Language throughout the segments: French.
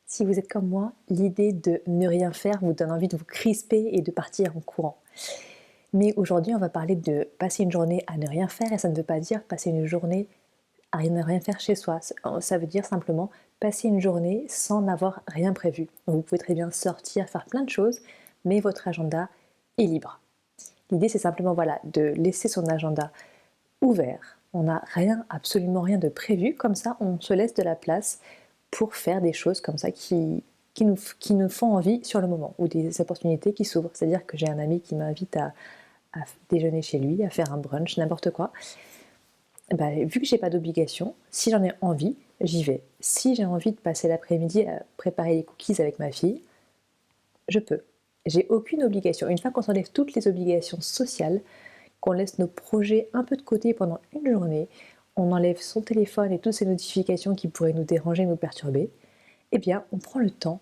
Si vous êtes comme moi, l'idée de ne rien faire vous donne envie de vous crisper et de partir en courant. Mais aujourd'hui, on va parler de passer une journée à ne rien faire et ça ne veut pas dire passer une journée à ne rien faire chez soi. Ça veut dire simplement passer une journée sans n'avoir rien prévu. Donc vous pouvez très bien sortir, faire plein de choses, mais votre agenda est libre. L'idée, c'est simplement voilà, de laisser son agenda ouvert. On n'a rien, absolument rien de prévu. Comme ça, on se laisse de la place pour faire des choses comme ça qui nous font envie sur le moment, ou des opportunités qui s'ouvrent. C'est-à-dire que j'ai un ami qui m'invite à déjeuner chez lui, à faire un brunch, n'importe quoi. Bah, vu que j'ai pas d'obligation, si j'en ai envie, j'y vais. Si j'ai envie de passer l'après-midi à préparer les cookies avec ma fille, je peux. J'ai aucune obligation. Une fois qu'on s'enlève toutes les obligations sociales, qu'on laisse nos projets un peu de côté pendant une journée, on enlève son téléphone et toutes ces notifications qui pourraient nous déranger, nous perturber, eh bien, on prend le temps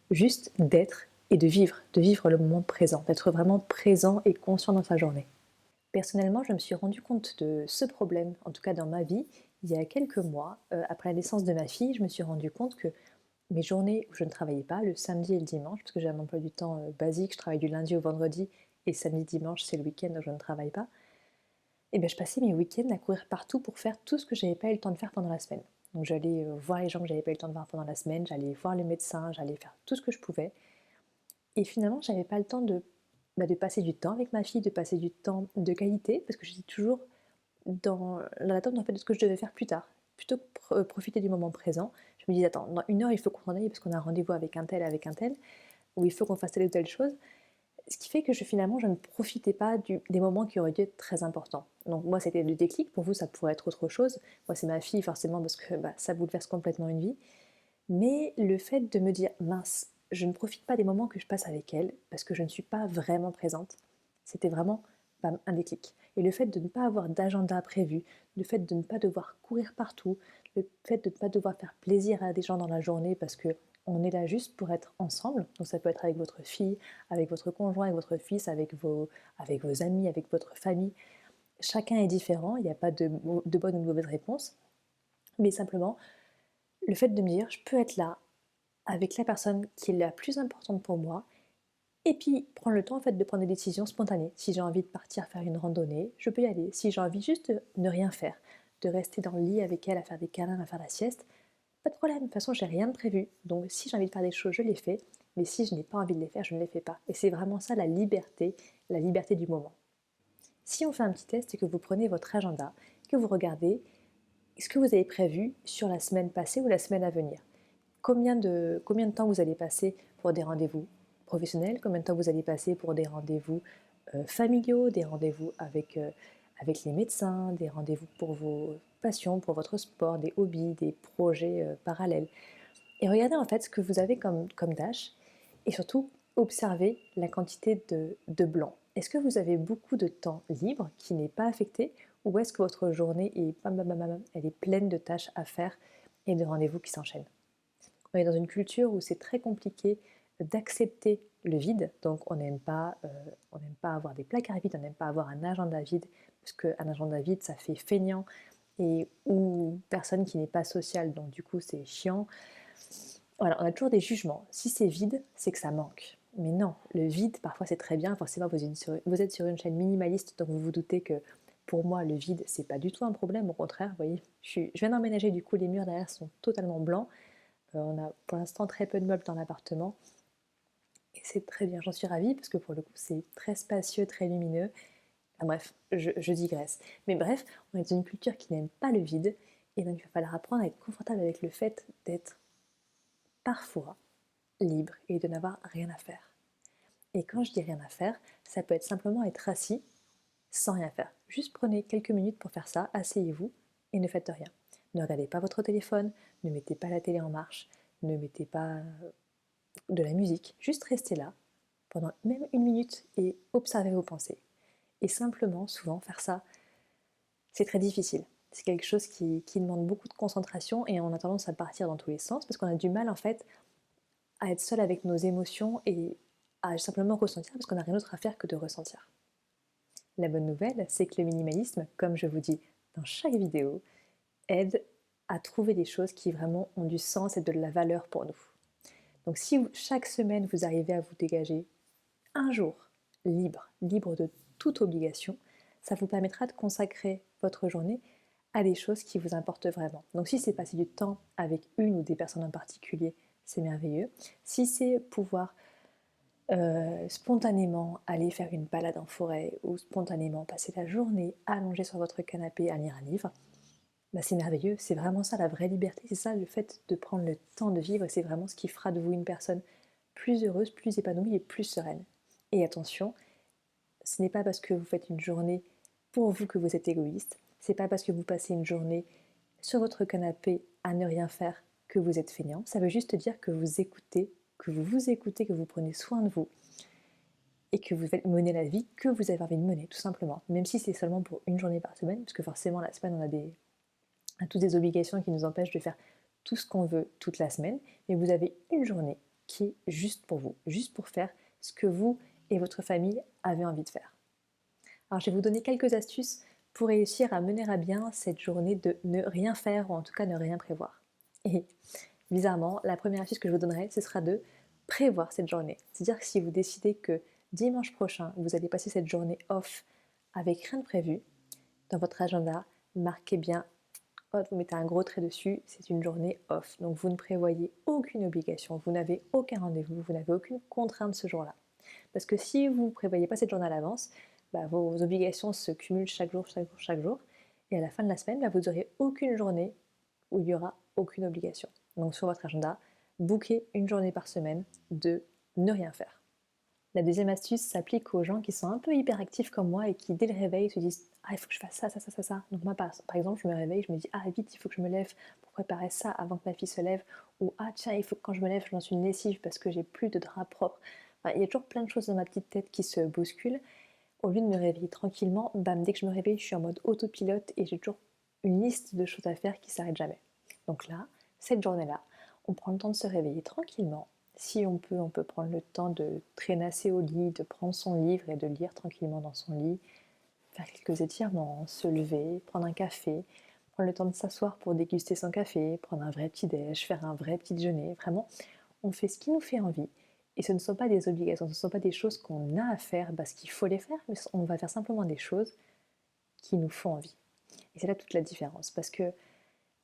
juste d'être et de vivre le moment présent, d'être vraiment présent et conscient dans sa journée. Personnellement, je me suis rendu compte de ce problème, en tout cas dans ma vie, il y a quelques mois. Après la naissance de ma fille, je me suis rendu compte que mes journées où je ne travaillais pas, le samedi et le dimanche, parce que j'ai un emploi du temps basique, je travaille du lundi au vendredi, et samedi, dimanche, c'est le week-end, donc je ne travaille pas, et bien je passais mes week-ends à courir partout pour faire tout ce que je n'avais pas eu le temps de faire pendant la semaine. Donc j'allais voir les gens que j'avais pas eu le temps de voir pendant la semaine, j'allais voir le médecin, j'allais faire tout ce que je pouvais. Et finalement, j'avais pas le temps de passer du temps avec ma fille, de passer du temps de qualité, parce que j'étais toujours dans l'attente en fait, de ce que je devais faire plus tard. Plutôt que profiter du moment présent, je me disais, attends, dans une heure, il faut qu'on s'en aille parce qu'on a un rendez-vous avec un tel, ou il faut qu'on fasse telle ou telle chose. Ce qui fait que finalement, je ne profitais pas des moments qui auraient dû être très importants. Donc moi, c'était le déclic. Pour vous, ça pourrait être autre chose. Moi, c'est ma fille, forcément, parce que ça bouleverse complètement une vie. Mais le fait de me dire, mince, je ne profite pas des moments que je passe avec elle, parce que je ne suis pas vraiment présente, c'était vraiment un déclic. Et le fait de ne pas avoir d'agenda prévu, le fait de ne pas devoir courir partout, le fait de ne pas devoir faire plaisir à des gens dans la journée, parce que on est là juste pour être ensemble. Donc ça peut être avec votre fille, avec votre conjoint, avec votre fils, avec vos amis, avec votre famille. Chacun est différent, il n'y a pas de bonne ou de mauvaise réponse. Mais simplement, le fait de me dire, je peux être là avec la personne qui est la plus importante pour moi, et puis prendre le temps en fait de prendre des décisions spontanées. Si j'ai envie de partir faire une randonnée, je peux y aller. Si j'ai envie juste de ne rien faire, de rester dans le lit avec elle à faire des câlins, à faire la sieste, pas de problème, de toute façon j'ai rien de prévu. Donc si j'ai envie de faire des choses, je les fais, mais si je n'ai pas envie de les faire, je ne les fais pas. Et c'est vraiment ça la liberté du moment. Si on fait un petit test et que vous prenez votre agenda, que vous regardez ce que vous avez prévu sur la semaine passée ou la semaine à venir, combien de temps vous allez passer pour des rendez-vous professionnels, combien de temps vous allez passer pour des rendez-vous familiaux, des rendez-vous avec les médecins, des rendez-vous pour vos passions, pour votre sport, des hobbies, des projets parallèles. Et regardez en fait ce que vous avez comme tâche et surtout observez la quantité de blanc. Est-ce que vous avez beaucoup de temps libre qui n'est pas affecté ou est-ce que votre journée est, elle est pleine de tâches à faire et de rendez-vous qui s'enchaînent? On est dans une culture où c'est très compliqué d'accepter le vide, donc on n'aime pas avoir des placards vides, on n'aime pas avoir un agenda vide, parce qu'un agenda vide, ça fait feignant, et ou personne qui n'est pas sociale, donc du coup c'est chiant. Voilà, on a toujours des jugements. Si c'est vide, c'est que ça manque. Mais non, le vide, parfois c'est très bien, forcément vous êtes sur une chaîne minimaliste, donc vous vous doutez que pour moi, le vide, c'est pas du tout un problème, au contraire, vous voyez, je viens d'emménager, du coup les murs derrière sont totalement blancs, on a pour l'instant très peu de meubles dans l'appartement et c'est très bien, j'en suis ravie parce que pour le coup c'est très spacieux, très lumineux. Enfin, bref, je digresse. Mais bref, on est dans une culture qui n'aime pas le vide et donc il va falloir apprendre à être confortable avec le fait d'être parfois libre et de n'avoir rien à faire. Et quand je dis rien à faire, ça peut être simplement être assis sans rien faire. Juste prenez quelques minutes pour faire ça, asseyez-vous et ne faites rien. Ne regardez pas votre téléphone, ne mettez pas la télé en marche, ne mettez pas de la musique, juste restez là pendant même une minute et observez vos pensées. Et simplement, souvent, faire ça, c'est très difficile. C'est quelque chose qui demande beaucoup de concentration et on a tendance à partir dans tous les sens parce qu'on a du mal en fait à être seul avec nos émotions et à simplement ressentir parce qu'on n'a rien d'autre à faire que de ressentir. La bonne nouvelle, c'est que le minimalisme, comme je vous dis dans chaque vidéo, aide à trouver des choses qui vraiment ont du sens et de la valeur pour nous. Donc si chaque semaine vous arrivez à vous dégager un jour libre de toute obligation, ça vous permettra de consacrer votre journée à des choses qui vous importent vraiment. Donc si c'est passer du temps avec une ou des personnes en particulier, c'est merveilleux. Si c'est pouvoir spontanément aller faire une balade en forêt ou spontanément passer la journée allongé sur votre canapé à lire un livre, bah c'est merveilleux, c'est vraiment ça la vraie liberté, c'est ça le fait de prendre le temps de vivre, c'est vraiment ce qui fera de vous une personne plus heureuse, plus épanouie et plus sereine. Et attention, ce n'est pas parce que vous faites une journée pour vous que vous êtes égoïste, c'est pas parce que vous passez une journée sur votre canapé à ne rien faire que vous êtes feignant, ça veut juste dire que vous écoutez, que vous vous écoutez, que vous prenez soin de vous et que vous menez la vie que vous avez envie de mener, tout simplement. Même si c'est seulement pour une journée par semaine, parce que forcément la semaine on a toutes des obligations qui nous empêchent de faire tout ce qu'on veut toute la semaine, mais vous avez une journée qui est juste pour vous, juste pour faire ce que vous et votre famille avez envie de faire. Alors je vais vous donner quelques astuces pour réussir à mener à bien cette journée de ne rien faire ou en tout cas ne rien prévoir. Et bizarrement, la première astuce que je vous donnerai, ce sera de prévoir cette journée. C'est-à-dire que si vous décidez que dimanche prochain, vous allez passer cette journée off avec rien de prévu, dans votre agenda, marquez bien, vous mettez un gros trait dessus, c'est une journée off. Donc vous ne prévoyez aucune obligation, vous n'avez aucun rendez-vous, vous n'avez aucune contrainte ce jour-là. Parce que si vous ne prévoyez pas cette journée à l'avance, bah, vos obligations se cumulent chaque jour, chaque jour, chaque jour. Et à la fin de la semaine, bah, vous n'aurez aucune journée où il n'y aura aucune obligation. Donc sur votre agenda, booker une journée par semaine de ne rien faire. La deuxième astuce s'applique aux gens qui sont un peu hyperactifs comme moi et qui dès le réveil se disent « Ah, il faut que je fasse ça, ça, ça, ça, ça ». Donc moi par exemple, je me réveille, je me dis « Ah, vite, il faut que je me lève pour préparer ça avant que ma fille se lève ». Ou « Ah tiens, il faut que quand je me lève, je lance une lessive parce que j'ai plus de drap propre ». Enfin, il y a toujours plein de choses dans ma petite tête qui se bousculent. Au lieu de me réveiller tranquillement, bam, dès que je me réveille, je suis en mode autopilote et j'ai toujours une liste de choses à faire qui s'arrête jamais. Donc là, cette journée-là, on prend le temps de se réveiller tranquillement. Si on peut prendre le temps de traînasser au lit, de prendre son livre et de lire tranquillement dans son lit, faire quelques étirements, se lever, prendre un café, prendre le temps de s'asseoir pour déguster son café, prendre un vrai petit déj, faire un vrai petit déjeuner. Vraiment, on fait ce qui nous fait envie. Et ce ne sont pas des obligations, ce ne sont pas des choses qu'on a à faire parce qu'il faut les faire, mais on va faire simplement des choses qui nous font envie. Et c'est là toute la différence, parce que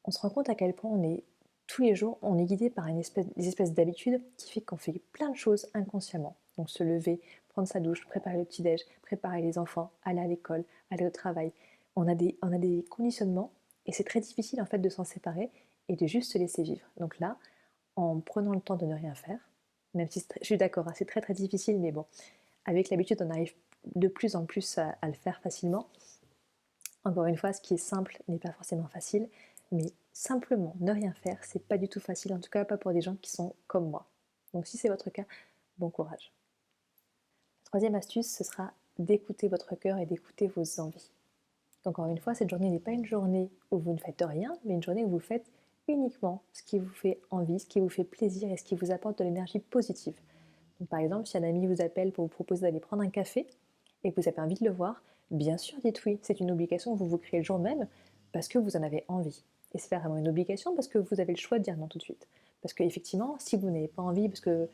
on se rend compte à quel point on est tous les jours, on est guidé par des espèces d'habitudes qui fait qu'on fait plein de choses inconsciemment. Donc se lever, prendre sa douche, préparer le petit-déj, préparer les enfants, aller à l'école, aller au travail. On a des conditionnements et c'est très difficile en fait de s'en séparer et de juste se laisser vivre. Donc là, en prenant le temps de ne rien faire, même si je suis d'accord, hein, c'est très très difficile, mais bon, avec l'habitude, on arrive de plus en plus à le faire facilement. Encore une fois, ce qui est simple n'est pas forcément facile, mais simplement ne rien faire, c'est pas du tout facile, en tout cas pas pour des gens qui sont comme moi. Donc si c'est votre cas, bon courage. La troisième astuce, ce sera d'écouter votre cœur et d'écouter vos envies. Encore une fois, cette journée n'est pas une journée où vous ne faites rien, mais une journée où vous faites uniquement ce qui vous fait envie, ce qui vous fait plaisir et ce qui vous apporte de l'énergie positive. Donc, par exemple, si un ami vous appelle pour vous proposer d'aller prendre un café et que vous avez envie de le voir, bien sûr dites oui, c'est une obligation que vous vous créez le jour même parce que vous en avez envie. Et c'est pas vraiment une obligation parce que vous avez le choix de dire non tout de suite. Parce qu'effectivement, si vous n'avez pas envie, parce que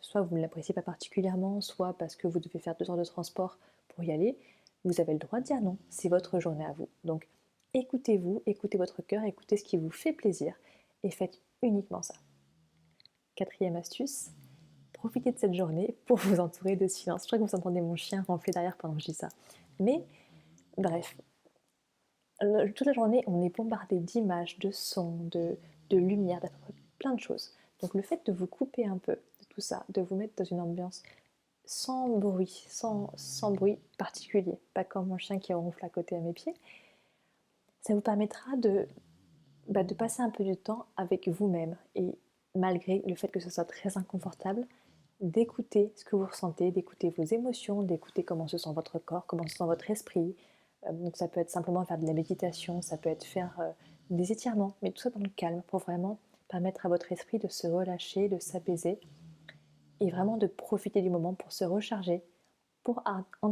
soit vous ne l'appréciez pas particulièrement, soit parce que vous devez faire 2 heures de transport pour y aller, vous avez le droit de dire non, c'est votre journée à vous. Donc écoutez-vous, écoutez votre cœur, écoutez ce qui vous fait plaisir et faites uniquement ça. Quatrième astuce, profitez de cette journée pour vous entourer de silence. Je crois que vous entendez mon chien ronfler derrière pendant que je dis ça. Mais bref, toute la journée, on est bombardé d'images, de sons, de lumière, plein de choses. Donc le fait de vous couper un peu de tout ça, de vous mettre dans une ambiance sans bruit, sans bruit particulier, pas comme mon chien qui ronfle à côté à mes pieds, ça vous permettra de passer un peu de temps avec vous-même et malgré le fait que ce soit très inconfortable, d'écouter ce que vous ressentez, d'écouter vos émotions, d'écouter comment se sent votre corps, comment se sent votre esprit. Donc ça peut être simplement faire de la méditation, ça peut être faire des étirements, mais tout ça dans le calme pour vraiment permettre à votre esprit de se relâcher, de s'apaiser et vraiment de profiter du moment pour se recharger, pour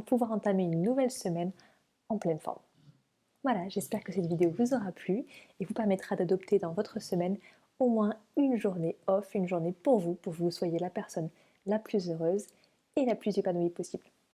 pouvoir entamer une nouvelle semaine en pleine forme. Voilà, j'espère que cette vidéo vous aura plu et vous permettra d'adopter dans votre semaine au moins une journée off, une journée pour que vous soyez la personne la plus heureuse et la plus épanouie possible.